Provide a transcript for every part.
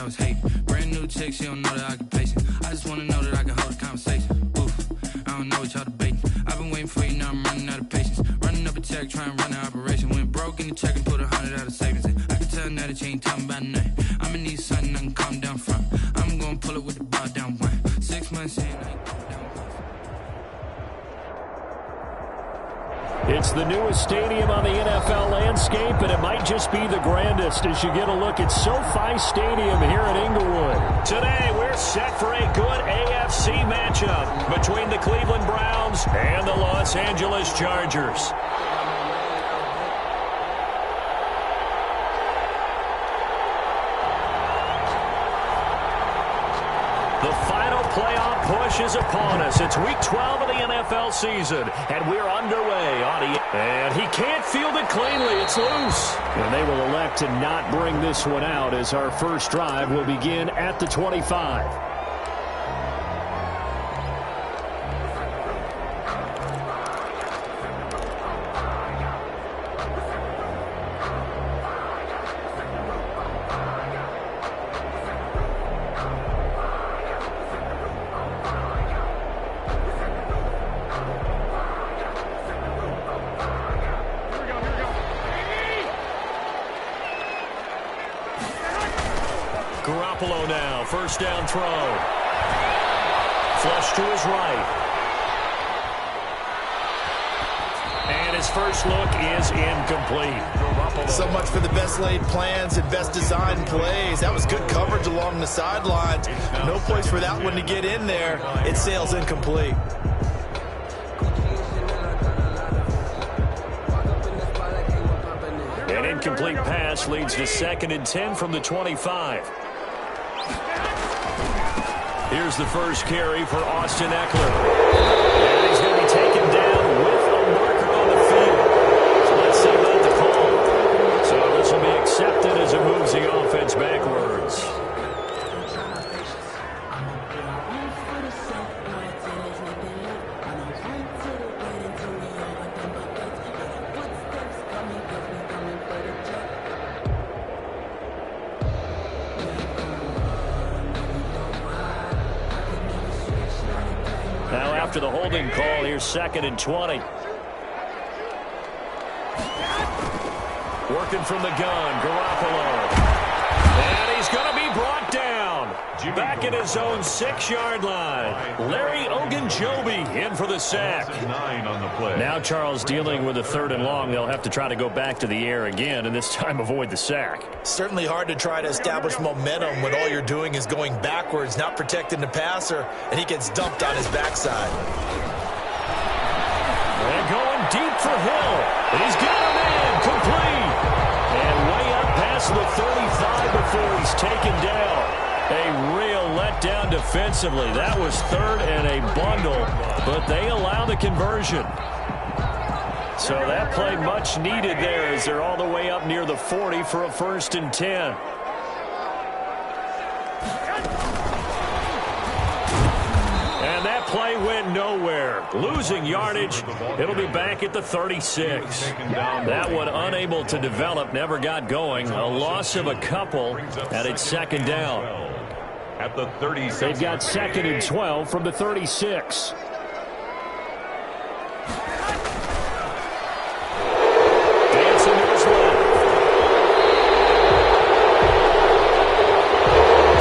was hating. Brand new chick, she don't know that I can pace it. I just wanna know that I can hold a conversation. Oof, I don't know what y'all debating. I've been waiting for you, now I'm running out of patience. Running up a check, trying to run an operation. Went broke in the check and put 100 out of savings in. I can tell now that you ain't talking about nothing. I'ma need something I can calm down from. I'm gonna pull it with the bar down one. 6 months in, I ain't going down once. It's the newest stadium on the NFL landscape, and it might just be the grandest as you get a look at SoFi Stadium here in Inglewood. Today, we're set for a good AFC matchup between the Cleveland Browns and the Los Angeles Chargers. The final playoff push is upon us. It's week 12 of the NFL season, and we're underway on and he can't field it cleanly. It's loose. And they will elect to not bring this one out as our first drive will begin at the 25. Garoppolo now, first down throw. Flush to his right. And his first look is incomplete. So much for the best laid plans and best designed plays. That was good coverage along the sidelines. No place for that one to get in there. It sails incomplete. An incomplete pass leads to 2nd and 10 from the 25. Here's the first carry for Austin Eckler. And he's going to be taken down with a marker on the field. So let's see about the call. So this will be accepted as it moves the offense backwards. Now after the holding call, here's 2nd and 20. Working from the gun, Garoppolo. And he's going to be brought down. Back at his own 6-yard line. Larry Ogunjobi in for the sack. Now Charles dealing with a 3rd and long. They'll have to try to go back to the air again, and this time avoid the sack. Certainly hard to try to establish momentum when all you're doing is going backwards, not protecting the passer, and he gets dumped on his backside. And going deep for Hill. And he's got a man complete. And way up past the 35 before he's taken down. A real letdown defensively. That was 3rd and a bundle, but they allow the conversion. So that play much needed there as they're all the way up near the 40 for a 1st and 10. And that play went nowhere. Losing yardage. It'll be back at the 36. That one unable to develop, never got going. A loss of a couple, and it's 2nd down. At the 36. They've got 2nd and 12 from the 36. Dancing to his left.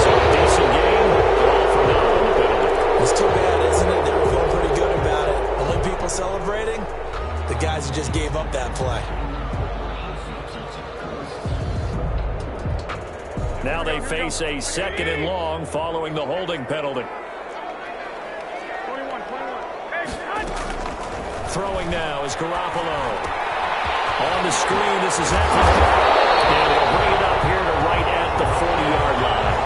So a decent game, but all for naught on the penalty. It's too bad, isn't it? They were feeling pretty good about it. Only people celebrating? The guys who just gave up that play. Now they face a 2nd and long following the holding penalty. Throwing now is Garoppolo. On the screen, this is Eckler. And they'll bring it up here to right at the 40-yard line.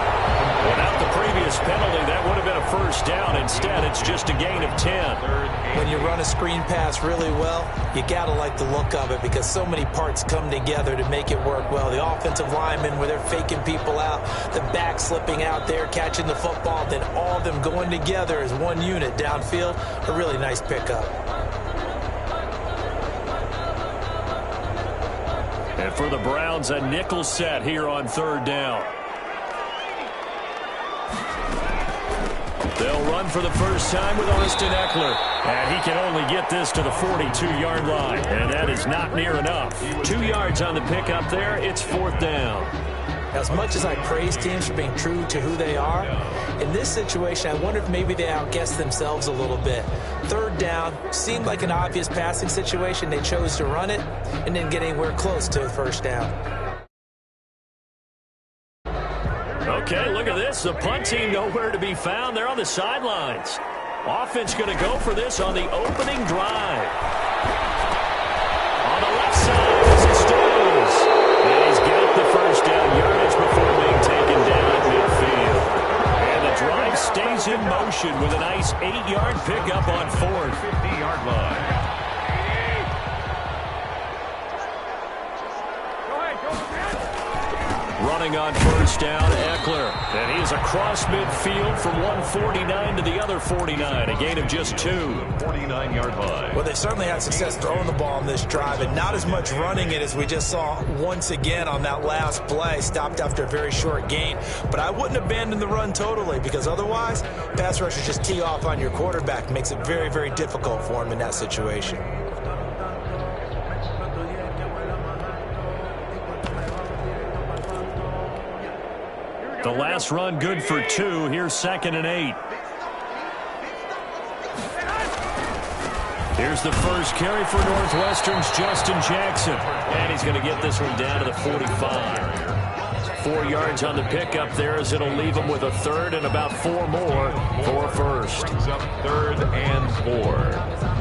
Without the previous penalty, that would have been a 1st down. Instead, it's just a gain of 10. When you run a screen pass really well, you got to like the look of it because so many parts come together to make it work well. The offensive linemen, where they're faking people out, the back slipping out there, catching the football, then all of them going together as one unit downfield. A really nice pickup. And for the Browns, a nickel set here on 3rd down. They'll run for the first time with Austin Eckler. And he can only get this to the 42-yard line. And that is not near enough. 2 yards on the pickup there. It's 4th down. As much as I praise teams for being true to who they are, in this situation, I wonder if maybe they outguessed themselves a little bit. 3rd down seemed like an obvious passing situation. They chose to run it and didn't get anywhere close to a first down. Okay, look at this. The punt team nowhere to be found. They're on the sidelines. Offense going to go for this on the opening drive. On the left side, this is Stills. And he's got the first down yardage before being taken down at midfield. And the drive stays in motion with a nice 8-yard pickup on 4th. 50-yard line. Running on first down, Eckler. And he is across midfield from 149 to the other 49. A gain of just 2. 49-yard line. Well, they certainly had success throwing the ball on this drive, and not as much running it as we just saw once again on that last play. Stopped after a very short gain. But I wouldn't abandon the run totally, because otherwise, pass rushers just tee off on your quarterback. Makes it very, very difficult for him in that situation. The last run good for 2. Here's 2nd and 8. Here's the first carry for Northwestern's Justin Jackson. And he's going to get this one down to the 45. 4 yards on the pickup there as it'll leave him with a 3rd and about 4 more for a first. Brings up 3rd and 4.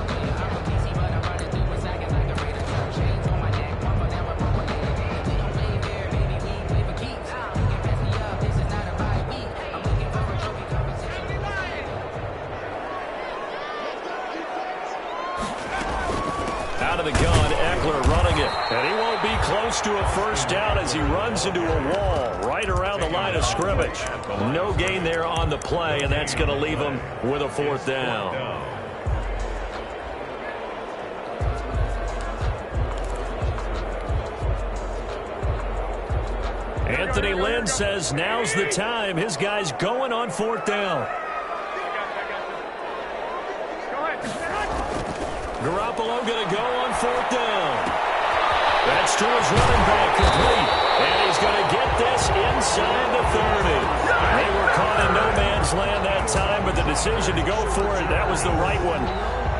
Out of the gun, Eckler running it. And he won't be close to a first down as he runs into a wall right around the line of scrimmage. No gain there on the play, and that's going to leave him with a 4th down. Anthony Lynn says now's the time. His guy's going on 4th down. Garoppolo going to go on 4th down. That's to his running back, complete. And he's going to get this inside the 30. They were caught in no man's land that time, but the decision to go for it, that was the right one.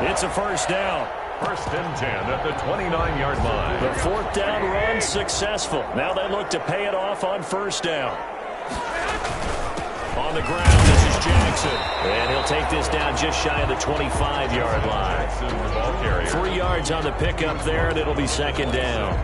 It's a first down. 1st and 10 at the 29-yard line. The 4th down run successful. Now they look to pay it off on first down. On the ground, this is Jackson. And he'll take this down just shy of the 25-yard line. 3 yards on the pickup there, and it'll be 2nd down.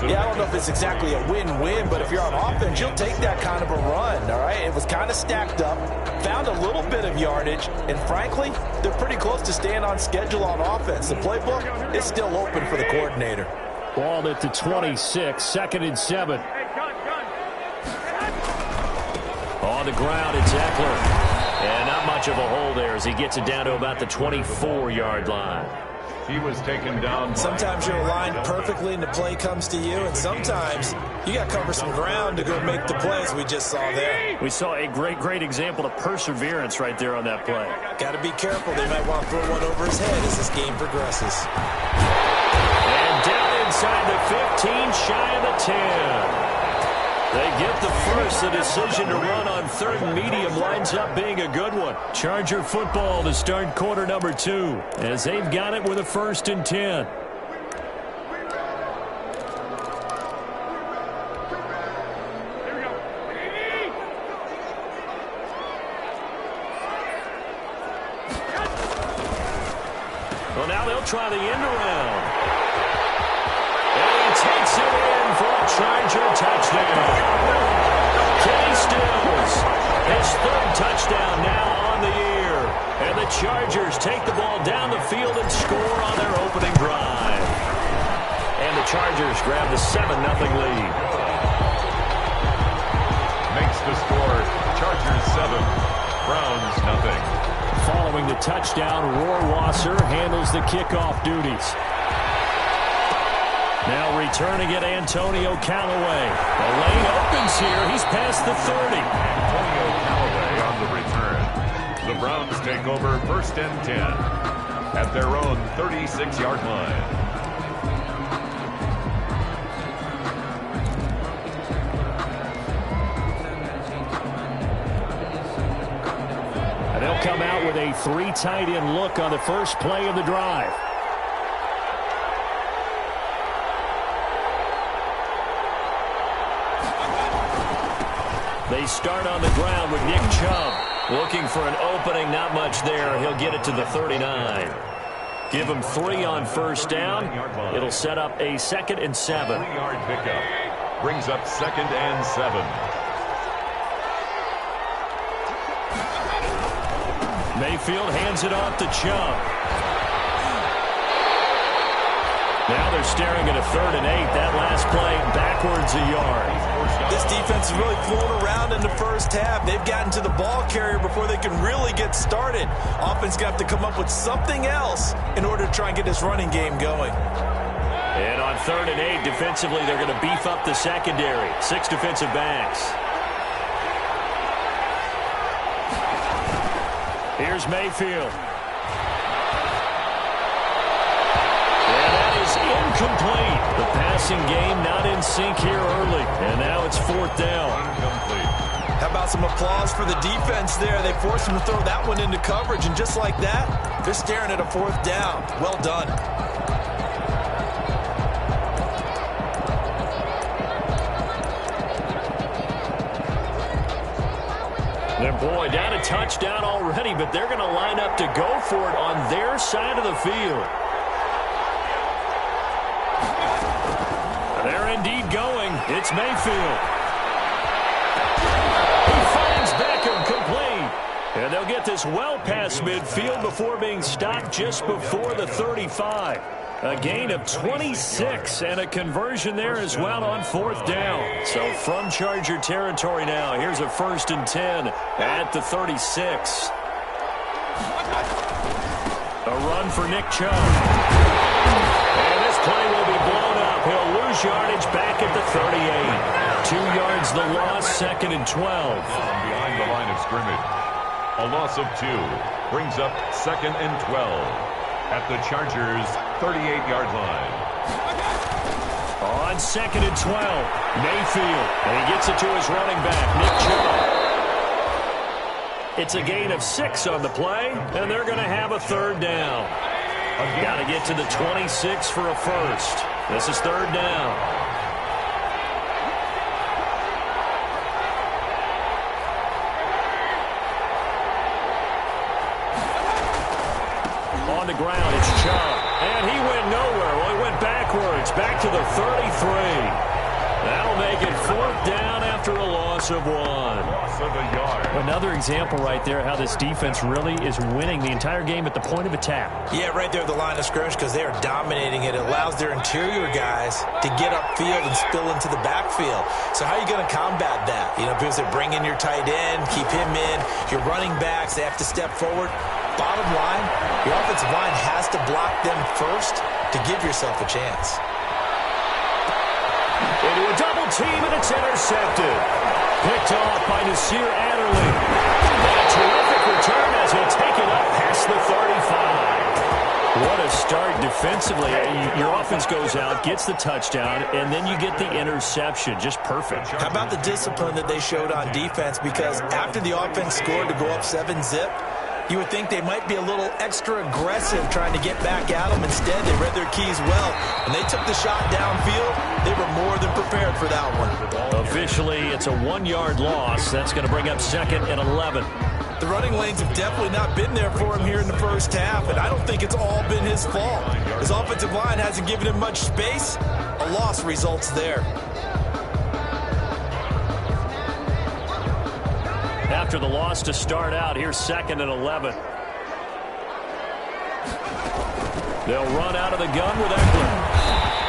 Yeah, I don't know if it's exactly a win-win, but if you're on offense, you'll take that kind of a run, all right? It was kind of stacked up, found a little bit of yardage, and frankly, they're pretty close to staying on schedule on offense. The playbook is still open for the coordinator. Ball at the 26, 2nd and 7. On the ground, it's Eckler. And not much of a hole there as he gets it down to about the 24-yard line. He was taken down. Sometimes you're aligned perfectly and the play comes to you, and sometimes you got to cover some ground to go make the plays we just saw there. We saw a great example of perseverance right there on that play. Got to be careful. They might want to throw one over his head as this game progresses. And down inside the 15, shy of the 10. They get the first. The decision to run on 3rd and medium winds up being a good one. Charger football to start quarter number 2 as they've got it with a 1st and 10. Well, now they'll try the end around. Takes it in for a Charger touchdown. Kenny Stills, his 3rd touchdown now on the year. And the Chargers take the ball down the field and score on their opening drive. And the Chargers grab the 7-0 lead. Makes the score Chargers 7, Browns 0. Following the touchdown, Rohrwasser handles the kickoff duties. Now returning it, Antonio Callaway. The lane opens here. He's past the 30. Antonio Callaway on the return. The Browns take over 1st and 10 at their own 36-yard line. And they'll come out with a 3 tight end look on the first play of the drive. They start on the ground with Nick Chubb. Looking for an opening, not much there. He'll get it to the 39. Give him 3 on first down. It'll set up a 2nd and 7. 3-yard pickup. Brings up 2nd and 7. Mayfield hands it off to Chubb. Now they're staring at a 3rd and 8. That last play backwards a yard. This defense is really flown around in the first half. They've gotten to the ball carrier before they can really get started. Offense got to come up with something else in order to try and get this running game going. And on 3rd and 8, defensively, they're going to beef up the secondary. 6 defensive backs. Here's Mayfield. Incomplete. The passing game not in sync here early. And now it's 4th down. Incomplete. How about some applause for the defense there? They forced him to throw that one into coverage, and just like that, they're staring at a 4th down. Well done. And boy, down a touchdown already, but they're going to line up to go for it on their side of the field. They're indeed going. It's Mayfield. He finds Beckham complete. And they'll get this well past midfield before being stopped just before the 35. A gain of 26 and a conversion there as well on 4th down. So from Charger territory now, here's a 1st and 10 at the 36. A run for Nick Chubb. And this play will be blown up. He'll lose yardage back at the 38. 2 yards the loss, 2nd and 12. Behind the line of scrimmage. A loss of 2 brings up 2nd and 12 at the Chargers' 38-yard line. On 2nd and 12, Mayfield. And he gets it to his running back, Nick Chubb. It's a gain of 6 on the play, and they're going to have a 3rd down. Got to get to the 26 for a first. This is 3rd down. On the ground, it's Chubb. And he went nowhere. Well, he went backwards, back to the 33. That'll make it 4th down after a loss of 1. Loss of a yard. Another example right there how this defense really is winning the entire game at the point of attack. Yeah, right there at the line of scrimmage because they are dominating it. It allows their interior guys to get upfield and spill into the backfield. So how are you going to combat that? You know, because they bring in your tight end, keep him in. Your running backs, they have to step forward. Bottom line, your offensive line has to block them first to give yourself a chance. Into a double team, and it's intercepted. Picked off by Nasir Adderley. And a terrific return as he'll take it up past the 35. What a start defensively. Your offense goes out, gets the touchdown, and then you get the interception. Just perfect. How about the discipline that they showed on defense? Because after the offense scored to go up 7-zip, you would think they might be a little extra aggressive trying to get back at them. Instead, they read their keys well. When they took the shot downfield, they were more than prepared for that one. Officially, it's a 1-yard loss. That's going to bring up 2nd and 11. The running lanes have definitely not been there for him here in the first half, and I don't think it's all been his fault. His offensive line hasn't given him much space. A loss results there. After the loss to start out, here's 2nd and 11. They'll run out of the gun with Eckler.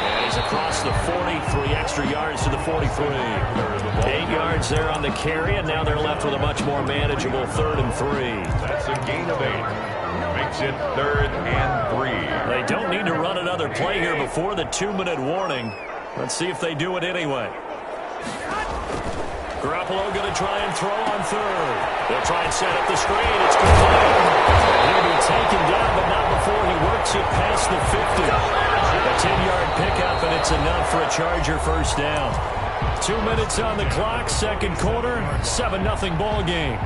And he's across the 40, 3 extra yards to the 43. 8 yards there on the carry, and now they're left with a much more manageable 3rd and 3. That's a gain of 8. Makes it 3rd and 3. They don't need to run another play here before the 2-minute warning. Let's see if they do it anyway. Garoppolo going to try and throw on third. They'll try and set up the screen. It's complete. He'll be taken down, but not before he works it past the 50. A 10-yard pickup, and it's enough for a Charger first down. 2 minutes on the clock, second quarter, 7-0 ball game.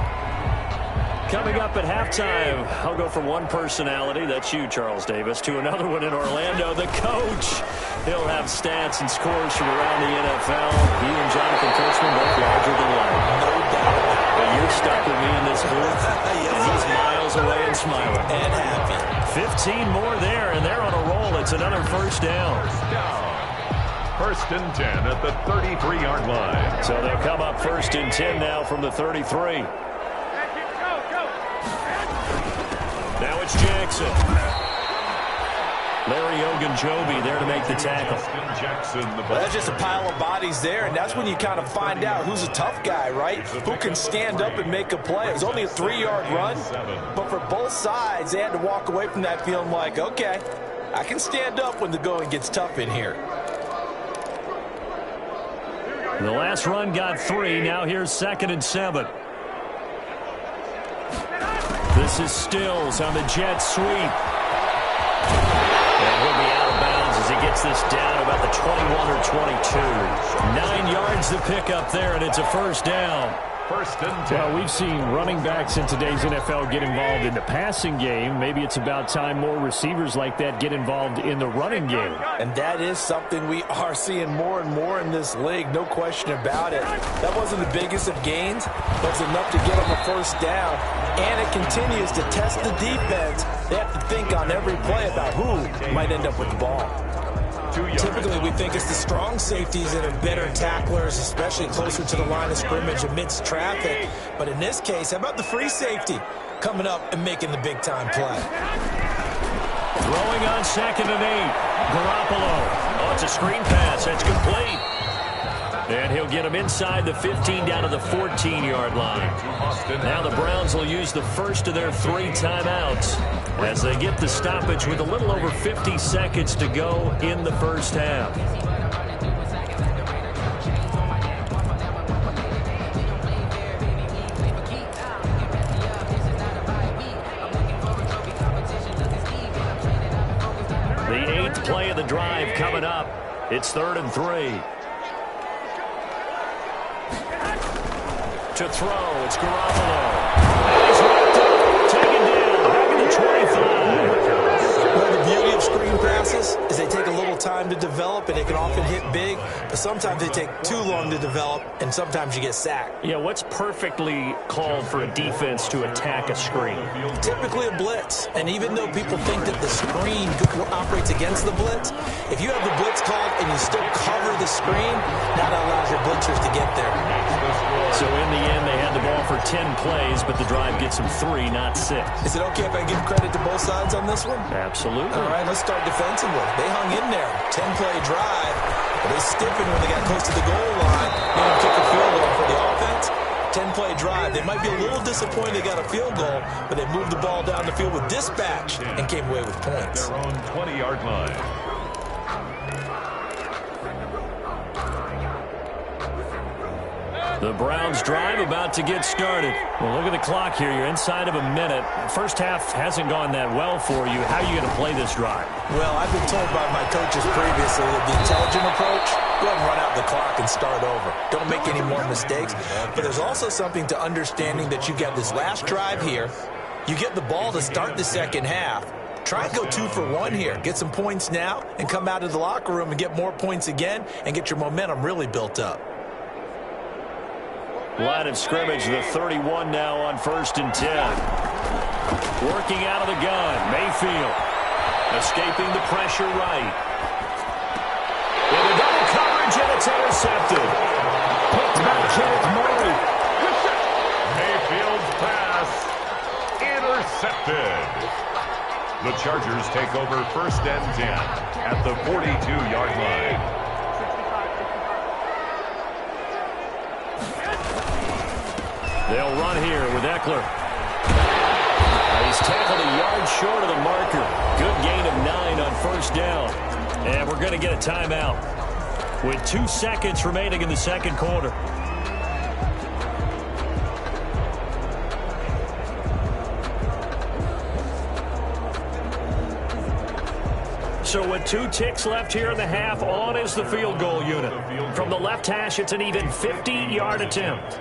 Coming up at halftime, I'll go from one personality, that's you, Charles Davis, to another one in Orlando, the coach. He'll have stats and scores from around the NFL. He and Jonathan Kurtzman both larger than life. No doubt. But you're stuck with me in this booth, and he's miles away and smiling. And happy. 15 more there, and they're on a roll. It's another first down. First and 10 at the 33-yard line. So they'll come up first and 10 now from the 33. Now it's Jackson. Larry Ogunjobi there to make the tackle. Well, that's just a pile of bodies there, and that's when you kind of find out who's a tough guy, right? Who can stand up and make a play. It was only a 3-yard run, but for both sides, they had to walk away from that feeling like, okay, I can stand up when the going gets tough in here. The last run got 3. Now here's 2nd and 7. This is Stills on the jet sweep. And he'll be out of bounds as he gets this down about the 21 or 22. 9 yards to pick up there, and it's a first down. First and 10. Well, we've seen running backs in today's NFL get involved in the passing game. Maybe it's about time more receivers like that get involved in the running game. And that is something we are seeing more and more in this league, no question about it. That wasn't the biggest of gains, but it's enough to get them a first down. And it continues to test the defense. They have to think on every play about who might end up with the ball. Typically, we think it's the strong safeties that are better tacklers, especially closer to the line of scrimmage amidst traffic. But in this case, how about the free safety coming up and making the big-time play? Throwing on 2nd and 8. Garoppolo. Oh, it's a screen pass. It's complete. And he'll get him inside the 15 down to the 14-yard line. Now the Browns will use the first of their 3 timeouts as they get the stoppage with a little over 50 seconds to go in the first half. The 8th play of the drive coming up. It's 3rd and 3. To throw, it's Garoppolo. He's wrapped up, taken down, back at the 25. Well, the beauty of screen passes is they take a little time to develop, and they can often hit big, but sometimes they take too long to develop, and sometimes you get sacked. Yeah, what's perfectly called for a defense to attack a screen? Typically a blitz, and even though people think that the screen operates against the blitz, if you have the blitz called and you still cover the screen, that allows your blitzers to get there. So in the end, they had the ball for 10 plays, but the drive gets them 3, not 6. Is it okay if I give credit to both sides on this one? Absolutely. All right, let's start defensively. They hung in there. 10-play drive, but they stiffened when they got close to the goal line. Made them kick a field goal for the offense. 10-play drive. They might be a little disappointed they got a field goal, but they moved the ball down the field with dispatch and came away with points. Their own 20-yard line. The Browns drive about to get started. Well, look at the clock here. You're inside of a minute. First half hasn't gone that well for you. How are you going to play this drive? Well, I've been told by my coaches previously that the intelligent approach, go ahead and run out the clock and start over. Don't make any more mistakes. But there's also something to understanding that you get this last drive here. You get the ball to start the second half. Try and go 2 for 1 here. Get some points now and come out of the locker room and get more points again and get your momentum really built up. Line of scrimmage, the 31 now on 1st and 10. Working out of the gun, Mayfield. Escaping the pressure right. With a double coverage, and it's intercepted. Picked by Kenneth Murray. Mayfield's pass intercepted. The Chargers take over 1st and 10 at the 42-yard line. They'll run here with Eckler. He's tackled a yard short of the marker. Good gain of 9 on 1st down. And we're going to get a timeout with 2 seconds remaining in the second quarter. So with 2 ticks left here in the half, on is the field goal unit. From the left hash, it's an even 50-yard attempt.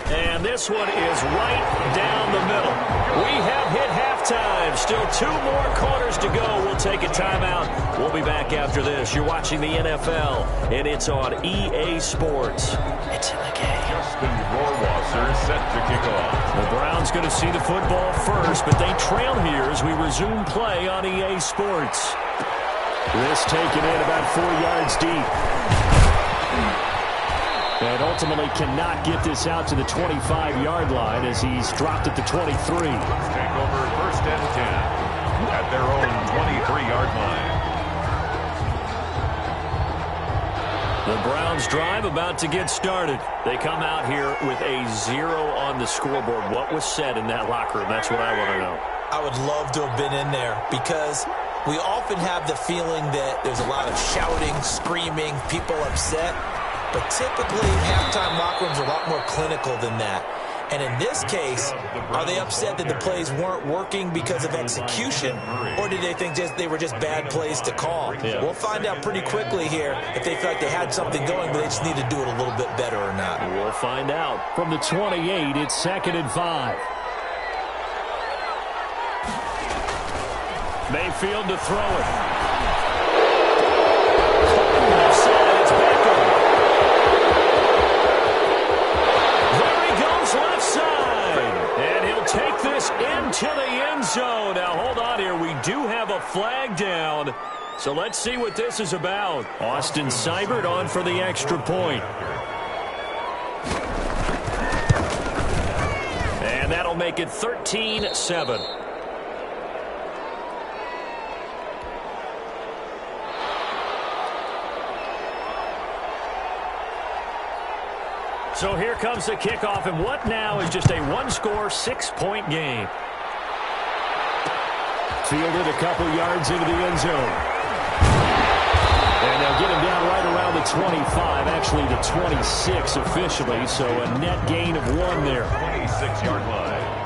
And this one is right down the middle. We have hit halftime. Still 2 more quarters to go. We'll take a timeout. We'll be back after this. You're watching the NFL, and it's on EA Sports. It's in the game. Justin Rohrwasser set to kick off. The Browns going to see the football first, but they trail here as we resume play on EA Sports. This taken in about 4 yards deep. And ultimately cannot get this out to the 25-yard line as he's dropped at the 23. Take over first and 10 at their own 23-yard line. The Browns drive about to get started. They come out here with a 0 on the scoreboard. What was said in that locker room? That's what I want to know. I would love to have been in there because we often have the feeling that there's a lot of shouting, screaming, people upset. But typically, halftime locker rooms are a lot more clinical than that. And in this case, are they upset that the plays weren't working because of execution, or did they think they were just bad plays to call? Yeah. We'll find out pretty quickly here if they feel like they had something going, but they just need to do it a little bit better or not. We'll find out. From the 28, it's 2nd and 5. Mayfield to throw it. Left side, and he'll take this into the end zone. Now, hold on here. We do have a flag down, so let's see what this is about. Austin Seibert on for the extra point. And that'll make it 13-7. So here comes the kickoff, and what now is just a 1-score, 6-point game. Fielded a couple yards into the end zone. And they'll get him down right around the 25, actually the 26 officially, so a net gain of 1 there. 26-yard line.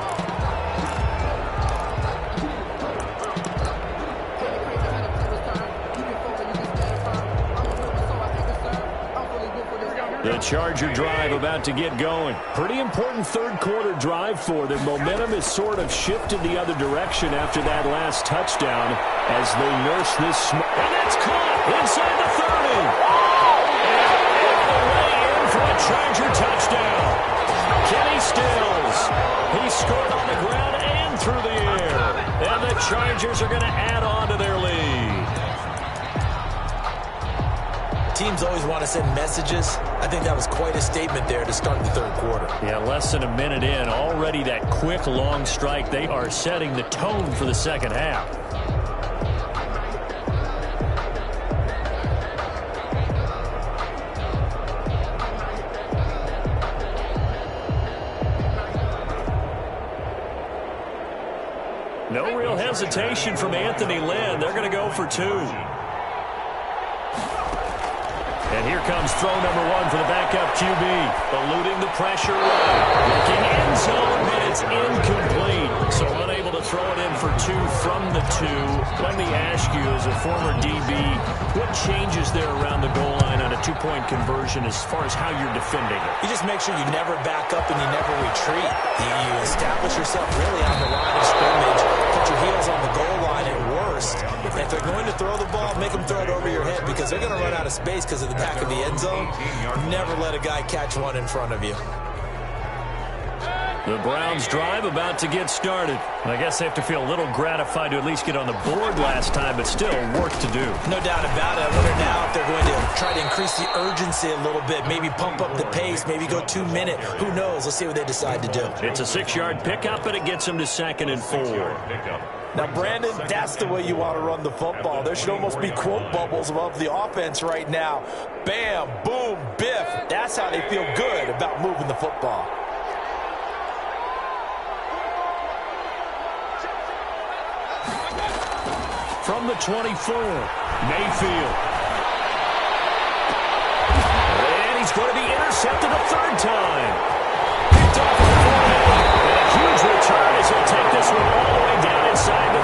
The Charger drive about to get going. Pretty important third-quarter drive for them. Momentum has sort of shifted the other direction after that last touchdown as they nurse this. And that's caught inside the 30. And the way in for a Charger touchdown. Kenny Stills. He scored on the ground and through the air. And the Chargers are going to add on to their lead. Teams always want to send messages. I think that was quite a statement there to start the third quarter. Yeah, less than a minute in. Already that quick, long strike. They are setting the tone for the second half. No real hesitation from Anthony Lynn. They're going to go for 2. And here comes throw number 1 for the backup QB. Eluding the pressure. Looking end zone, but it's incomplete. So unable to throw it in for 2 from the 2. Let me ask you, as a former DB, what changes there around the goal line on a 2-point conversion as far as how you're defending it? You just make sure you never back up and you never retreat. You establish yourself really on the line of scrimmage. Put your heels on the goal line at worst. And if they're going to throw the ball, make them throw it over your head because they're going to run out of space because of the back of the end zone. Never let a guy catch one in front of you. The Browns drive about to get started. I guess they have to feel a little gratified to at least get on the board last time, but still work to do. No doubt about it. I wonder now if they're going to try to increase the urgency a little bit, maybe pump up the pace, maybe go 2-minute. Who knows? Let's see what they decide to do. It's a 6-yard pickup, and it gets them to 2nd and 4. Now, Brandon, that's the way you want to run the football. There should almost be quote bubbles above the offense right now. Bam, boom, biff. That's how they feel good about moving the football. From the 24, Mayfield. And he's going to be intercepted a 3rd time. Picked off at the 48. And a huge return as he'll take this one all the way down inside the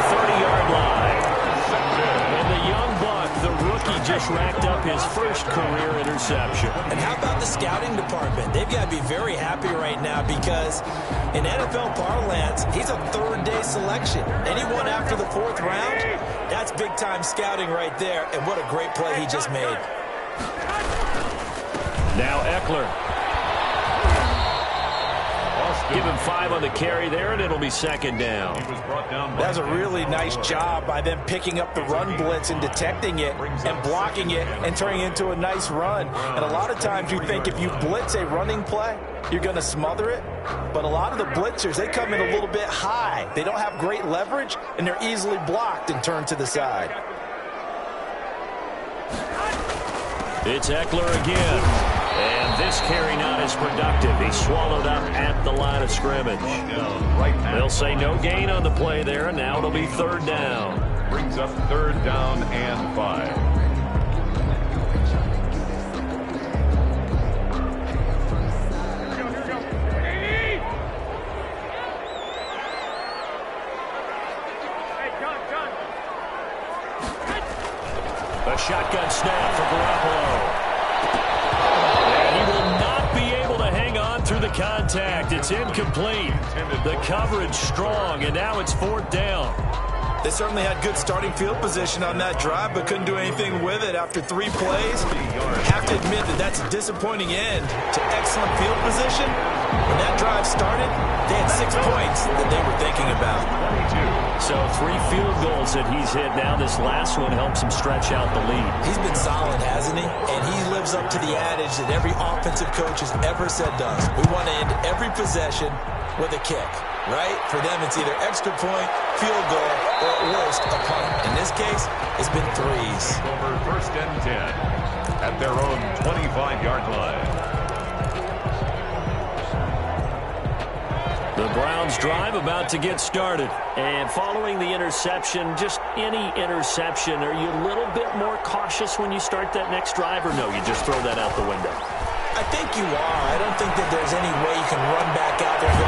just racked up his first career interception. And how about the scouting department? They've got to be very happy right now because in NFL parlance, he's a third-day selection. Anyone after the 4th round, that's big-time scouting right there, and what a great play he just made. Now Eckler. Give him 5 on the carry there, and it'll be 2nd down. That was a really nice job by them picking up the run blitz and detecting it and blocking it and turning it into a nice run. And a lot of times you think if you blitz a running play, you're going to smother it. But a lot of the blitzers, they come in a little bit high. They don't have great leverage, and they're easily blocked and turned to the side. It's Eckler again. And this carry not as productive. He's swallowed up at the line of scrimmage. They'll say no gain on the play there, and now it'll be 3rd down. Brings up 3rd down and 5. A shotgun snap for Garoppolo. Through the contact. It's incomplete. The coverage strong, and now it's 4th down. They certainly had good starting field position on that drive, but couldn't do anything with it after 3 plays. Have to admit that that's a disappointing end to excellent field position. When that drive started, they had 6 points that they were thinking about. So 3 field goals that he's hit now. This last one helps him stretch out the lead. He's been solid, hasn't he? And he lives up to the adage that every offensive coach has ever said to us. We want to end every possession with a kick, right? For them, it's either extra point, field goal, or at worst, a punt. In this case, it's been 3s. Over 1st and 10 at their own 25-yard line. The Browns drive about to get started. And following the interception, just any interception, are you a little bit more cautious when you start that next drive, or no, you just throw that out the window? I think you are. I don't think that there's any way you can run back out there and go,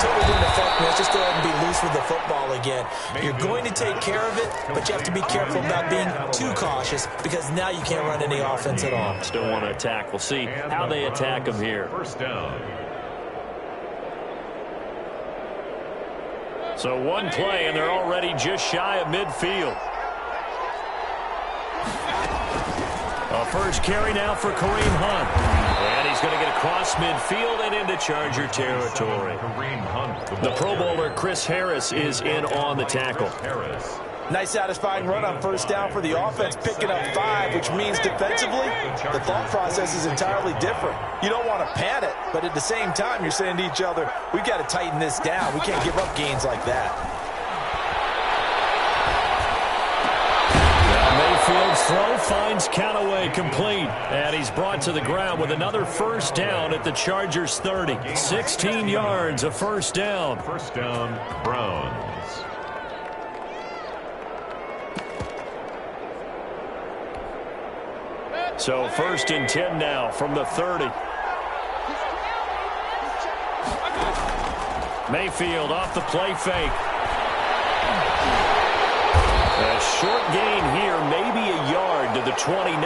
totally didn't affect me. Let's just go ahead and be loose with the football again. You're going to take care of it, but you have to be careful about being too cautious because now you can't run any offense at all. Still want to attack. We'll see how they attack them here. 1st down. So 1 play, and they're already just shy of midfield. A first carry now for Kareem Hunt. And he's going to get across midfield and into Charger territory. The Pro Bowler Chris Harris is in on the tackle. Nice satisfying run on 1st down for the offense, picking up 5, which means defensively, the thought process is entirely different. You don't want to panic, but at the same time, you're saying to each other, we've got to tighten this down. We can't give up gains like that. Mayfield's throw finds Callaway complete, and he's brought to the ground with another 1st down at the Chargers 30. 16 yards, a 1st down. 1st down, Browns. So 1st and 10 now from the 30. Mayfield off the play fake. A short gain here, maybe a yard to the 29.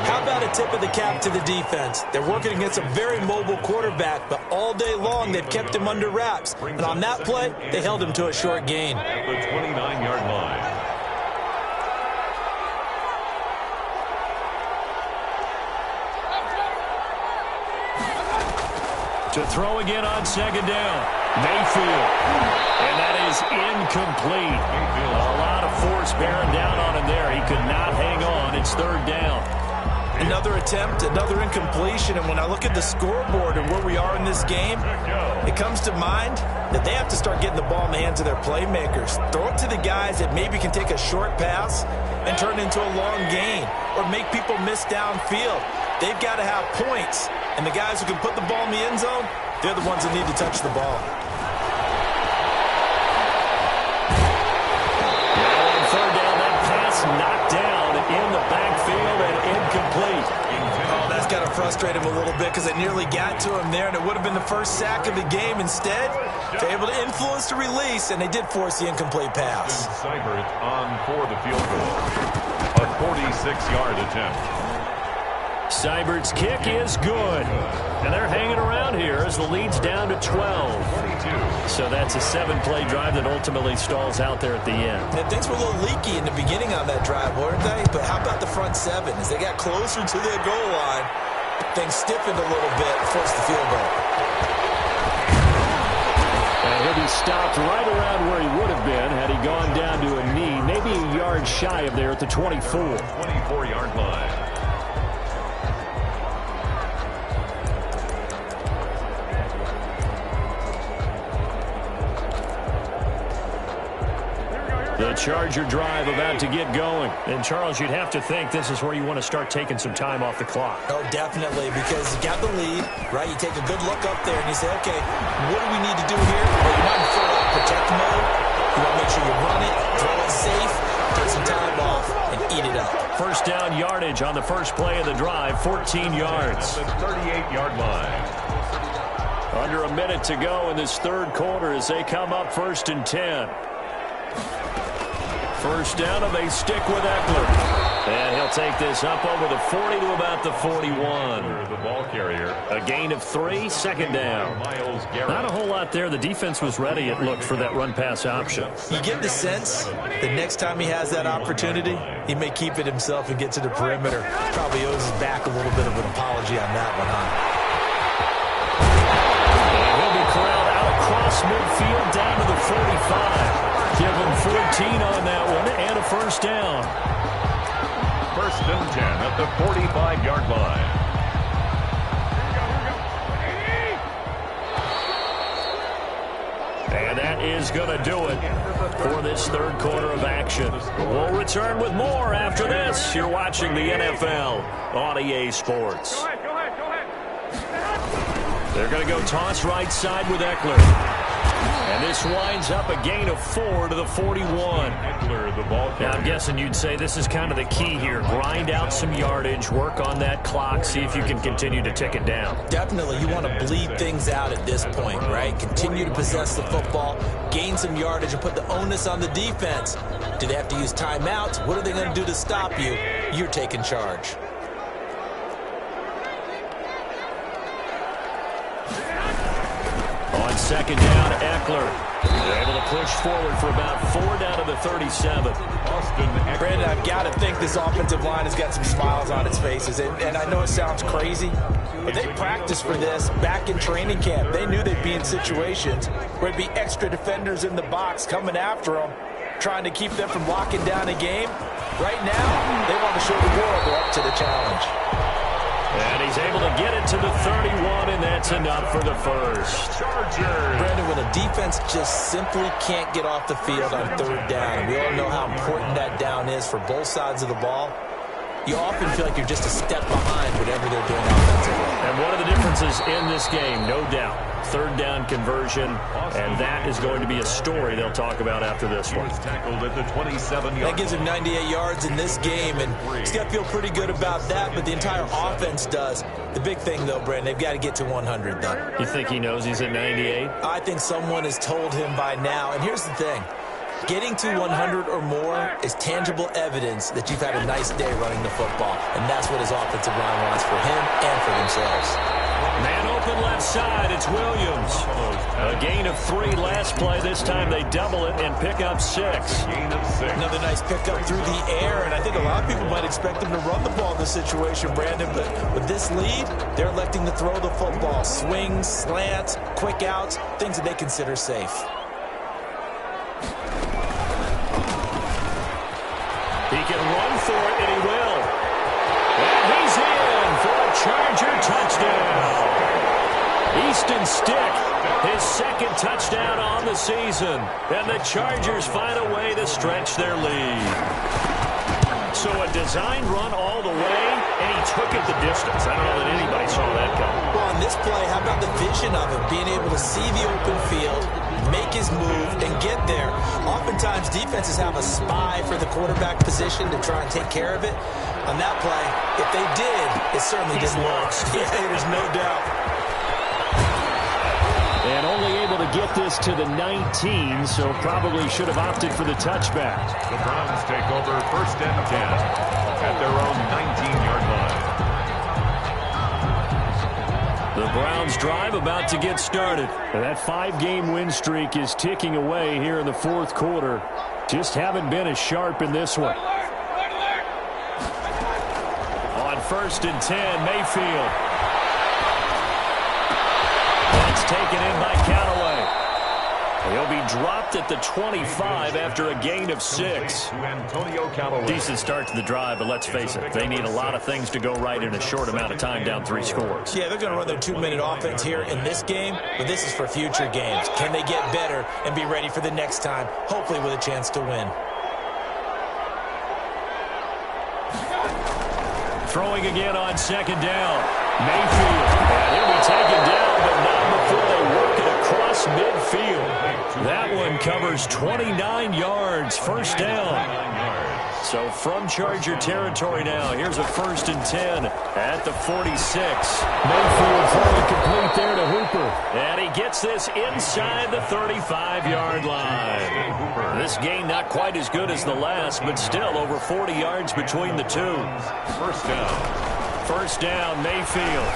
How about a tip of the cap to the defense? They're working against a very mobile quarterback, but all day long they've kept him under wraps. And on that play, they held him to a short gain. At the 29-yard line. To throw again on 2nd down. Mayfield. And that is incomplete. A lot of force bearing down on him there. He could not hang on. It's 3rd down. Another attempt, another incompletion. And when I look at the scoreboard and where we are in this game, it comes to mind that they have to start getting the ball in the hands of their playmakers. Throw it to the guys that maybe can take a short pass and turn it into a long gain or make people miss downfield. They've got to have points. And the guys who can put the ball in the end zone, they're the ones that need to touch the ball. Now on 3rd down, that pass knocked down in the backfield and incomplete. Oh, that's got to frustrate him a little bit because it nearly got to him there, and it would have been the first sack of the game. Instead, they're able to influence the release, and they did force the incomplete pass. Seibert on for the field goal. A 46-yard attempt. Seibert's kick is good. And they're hanging around here as the lead's down to 12. So that's a 7-play drive that ultimately stalls out there at the end. And things were a little leaky in the beginning on that drive, weren't they? But how about the front 7? As they got closer to their goal line, things stiffened a little bit, forced the field goal. And he'll be stopped right around where he would have been had he gone down to a knee, maybe a yard shy of there at the 24. 24-yard line. The Charger drive about to get going. And, Charles, you'd have to think this is where you want to start taking some time off the clock. Oh, definitely, because you got the lead, right? You take a good look up there and you say, okay, what do we need to do here? Well, you're not in full protect mode. You want to make sure you run it, throw it safe, take some time off, and eat it up. First down yardage on the first play of the drive, 14 yards. The 38-yard line. Under a minute to go in this third quarter as they come up 1st and 10. First down, and they stick with Eckler. And he'll take this up over the 40 to about the 41. The ball carrier. A gain of 3, second down. Not a whole lot there. The defense was ready, it looked, for that run-pass option. You get the sense that next time he has that opportunity, he may keep it himself and get to the perimeter. Probably owes his back a little bit of an apology on that one, huh? And he'll be corralled out across midfield down to the 45. Give him 14 on that one and a first down. 1st and 10 at the 45-yard line. And that is going to do it for this third quarter of action. We'll return with more after this. You're watching the NFL on EA Sports. They're going to go toss right side with Eckler. And this winds up a gain of 4 to the 41. Now, I'm guessing you'd say this is kind of the key here. Grind out some yardage, work on that clock, see if you can continue to tick it down. Definitely, you want to bleed things out at this point, right? Continue to possess the football, gain some yardage, and put the onus on the defense. Do they have to use timeouts? What are they going to do to stop you? You're taking charge. On second down, Eckler. They're able to push forward for about 4 down to the 37. Brandon, I've got to think this offensive line has got some smiles on its faces. And I know it sounds crazy, but they practiced for this back in training camp. They knew they'd be in situations where there'd be extra defenders in the box coming after them, trying to keep them from locking down a game. Right now, they want to show the world they're up to the challenge. And he's able to get it to the 31, and that's enough for the first. Brandon, when a defense just simply can't get off the field on third down, and we all know how important that down is for both sides of the ball, you often feel like you're just a step behind whatever they're doing offensively. And one of the differences in this game, no doubt, third down conversion, and that is going to be a story they'll talk about after this one. Tackled at the 27-yard. That gives him 98 yards in this game, and he's got to feel pretty good about that, but the entire offense does. The big thing, though, Brandon, they've got to get to 100, though. You think he knows he's at 98? I think someone has told him by now, and here's the thing. Getting to 100 or more is tangible evidence that you've had a nice day running the football, and that's what his offensive line wants for him and for themselves. Man open left side, it's Williams. A gain of 3 last play. This time they double it and pick up 6. Gain of 6. Another nice pickup through the air, and I think a lot of people might expect him to run the ball in this situation, Brandon, but with this lead, they're electing to throw the football. Swings, slants, quick outs, things that they consider safe. He can run for it, and he will. And he's in for a Charger touchdown. Easton Stick, his second touchdown on the season. And the Chargers find a way to stretch their lead. So a design run all the way, and he took it the distance. I don't know that anybody saw that coming. Well, on this play, how about the vision of it? Being able to see the open field, make his move, and get there. Oftentimes, defenses have a spy for the quarterback position to try and take care of it. On that play, if they did, it certainly didn't work. Yeah, there's no doubt. And only able to get this to the 19, so probably should have opted for the touchback. The Browns take over 1st and 10. at their own 19-yard line. The Browns drive about to get started. And that 5-game win streak is ticking away here in the fourth quarter. Just haven't been as sharp in this one. On 1st and 10, Mayfield. That's taken in by Callaway. He'll be dropped at the 25 after a gain of 6. Decent start to the drive, but let's face it, they need a lot of things to go right in a short amount of time, down 3 scores. Yeah, they're going to run their 2-minute offense here in this game, but this is for future games. Can they get better and be ready for the next time, hopefully with a chance to win? Throwing again on 2nd down. Mayfield. And he'll be taken down, but not before they work it across midfield. That one covers 29 yards. 1st down. So from Charger territory now, here's a 1st and 10 at the 46. Mayfield throwing complete there to Hooper. And he gets this inside the 35-yard line. This gain not quite as good as the last, but still over 40 yards between the two. 1st down. 1st down, Mayfield.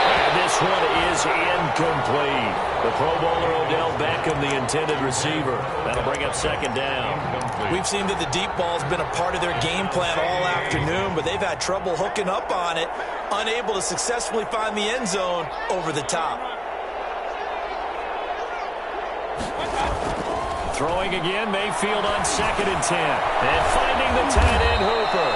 And this one is incomplete. The Pro Bowler Odell Beckham, the intended receiver. That'll bring up 2nd down. We've seen that the deep ball's been a part of their game plan all afternoon, but they've had trouble hooking up on it, unable to successfully find the end zone over the top. Throwing again, Mayfield on 2nd and 10. And finding the tight end, Hooper.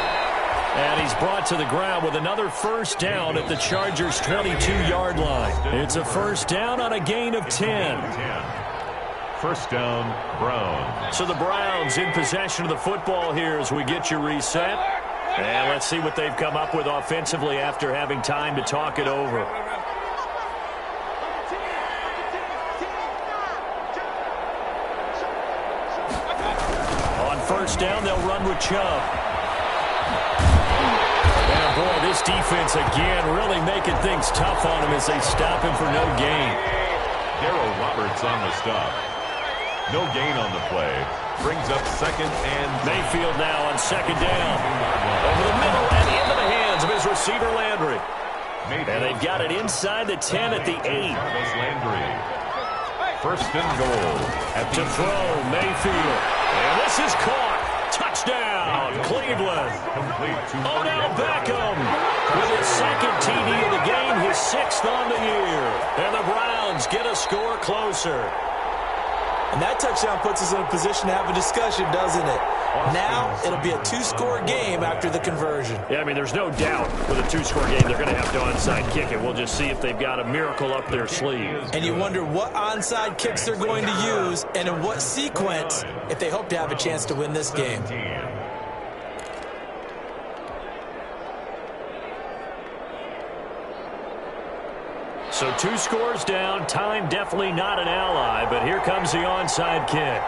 And he's brought to the ground with another 1st down at the Chargers' 22-yard line. It's a 1st down on a gain of 10. 1st down, Browns. So the Browns in possession of the football here as we get you reset. And let's see what they've come up with offensively after having time to talk it over. On 1st down, they'll run with Chubb. And boy, this defense again really making things tough on him as they stop him for no gain. Darrell Roberts on the stop. No gain on the play. Brings up 2nd and... Mayfield now on 2nd down. Over the middle and into the hands of his receiver, Landry. And they've got it inside the 10 at the 8. Landry. 1st and goal. To throw, Mayfield. And this is caught. Touchdown, Cleveland. Odell Beckham with his 2nd TD of the game, his 6th on the year. And the Browns get a score closer. And that touchdown puts us in a position to have a discussion, doesn't it? Now, it'll be a 2-score game after the conversion. Yeah, I mean, there's no doubt with a 2-score game they're going to have to onside kick it. We'll just see if they've got a miracle up their sleeve. And you wonder what onside kicks they're going to use and in what sequence if they hope to have a chance to win this game. So 2 scores down. Time definitely not an ally, but here comes the onside kick.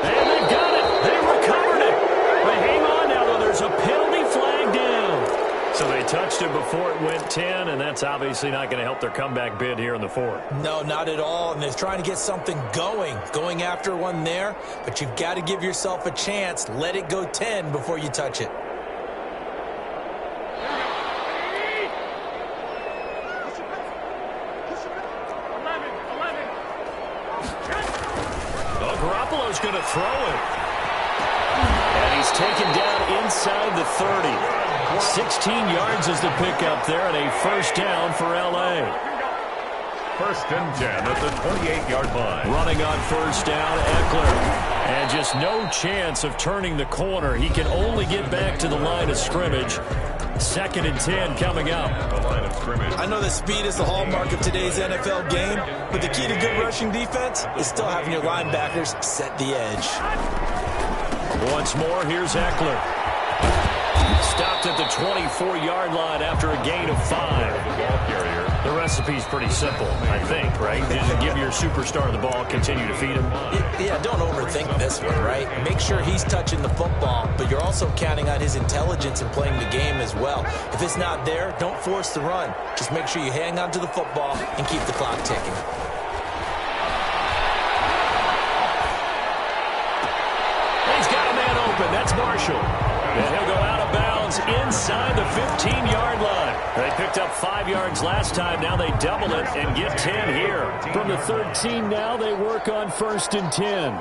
And they've got it. They recovered it. But hang on now, though. There's a penalty flag down. So they touched it before it went 10, and that's obviously not going to help their comeback bid here in the 4th. No, not at all. And they're trying to get something going after one there. But you've got to give yourself a chance. Let it go 10 before you touch it. Garoppolo's going to throw it. And he's taken down inside the 30. 16 yards is the pickup there, and a 1st down for L.A. 1st and 10 at the 28-yard line. Running on 1st down, Eckler. And just no chance of turning the corner. He can only get back to the line of scrimmage. 2nd and 10 coming up. The line of scrimmage. I know that speed is the hallmark of today's NFL game, but the key to good rushing defense is still having your linebackers set the edge. Once more, here's Eckler. Stopped at the 24-yard line after a gain of 5. The recipe's pretty simple, I think, right? Just give your superstar the ball, continue to feed him. Yeah, don't overthink this one, right? Make sure he's touching the football, but you're also counting on his intelligence in playing the game as well. If it's not there, don't force the run. Just make sure you hang on to the football and keep the clock ticking. It's Marshall. And he'll go out of bounds inside the 15-yard line. They picked up 5 yards last time. Now they double it and get 10 here. From the 13 now, they work on 1st and 10.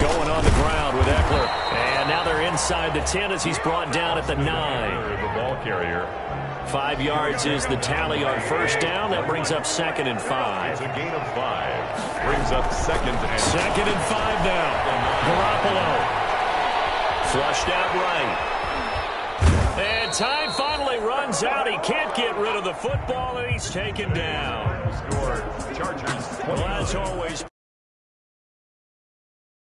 Going on the ground with Eckler. And now they're inside the 10 as he's brought down at the 9. The ball carrier. 5 yards is the tally on 1st down. That brings up 2nd and 5. It's a gain of 5. Brings up 2nd and 2nd and 5 now. Garoppolo. Flushed out right. And time finally runs out. He can't get rid of the football, and he's taken down. score. Chargers. Well, as always.